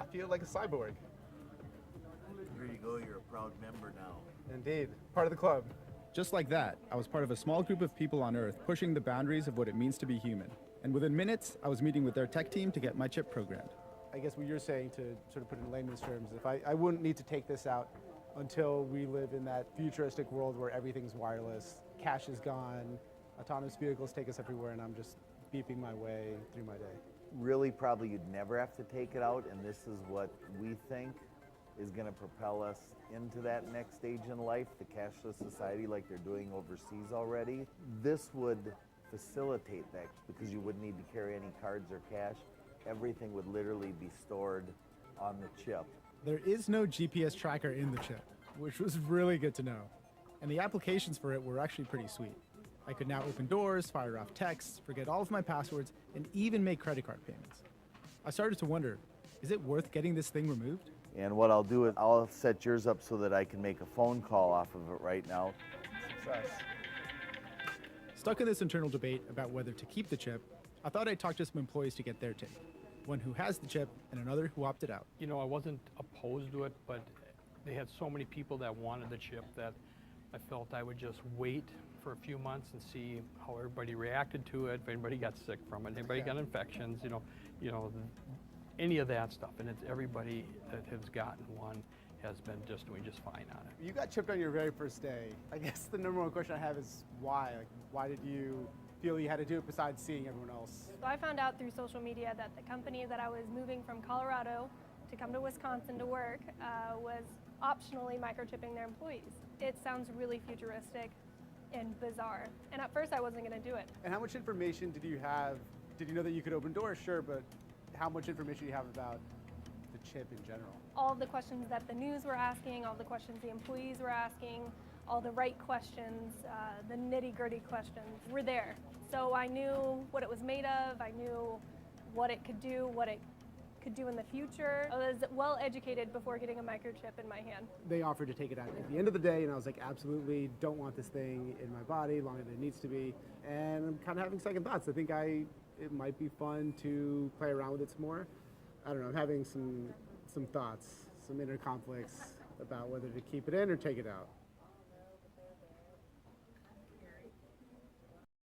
not feel like a cyborg. Here you go, you're a proud member now. Indeed, part of the club. Just like that, I was part of a small group of people on Earth pushing the boundaries of what it means to be human. And within minutes, I was meeting with their tech team to get my chip programmed. I guess what you're saying, to sort of put it in layman's terms, if I wouldn't need to take this out until we live in that futuristic world where everything's wireless, cash is gone, autonomous vehicles take us everywhere, and I'm just beeping my way through my day. Really, probably you'd never have to take it out, and this is what we think is going to propel us into that next stage in life, the cashless society like they're doing overseas already. This would facilitate that because you wouldn't need to carry any cards or cash. Everything would literally be stored on the chip. There is no GPS tracker in the chip, which was really good to know. And the applications for it were actually pretty sweet. I could now open doors, fire off texts, forget all of my passwords, and even make credit card payments. I started to wonder, is it worth getting this thing removed? And what I'll do is I'll set yours up so that I can make a phone call off of it right now. Success. Stuck in this internal debate about whether to keep the chip, I thought I'd talk to some employees to get their take. One who has the chip and another who opted out. You know, I wasn't opposed to it, but they had so many people that wanted the chip that I felt I would just wait for a few months and see how everybody reacted to it, if anybody got sick from it, anybody got infections, any of that stuff. And it's everybody that has gotten one has been just doing just fine on it. You got chipped on your very first day. I guess the number one question I have is why? Like, why did you feel you had to do it besides seeing everyone else? So I found out through social media that the company that I was moving from Colorado to come to Wisconsin to work was optionally microchipping their employees. It sounds really futuristic and bizarre. And at first I wasn't going to do it. And how much information did you have? Did you know that you could open doors? Sure, but how much information do you have about the chip in general? All the questions that the news were asking, all the questions the employees were asking, all the right questions, the nitty-gritty questions were there. So I knew what it was made of, I knew what it could do, what it could do in the future. I was well educated before getting a microchip in my hand. They offered to take it out at the end of the day, and I was like, absolutely don't want this thing in my body longer than it needs to be. And I'm kind of having second thoughts. I think it might be fun to play around with it some more. I don't know, I'm having some thoughts, some inner conflicts about whether to keep it in or take it out.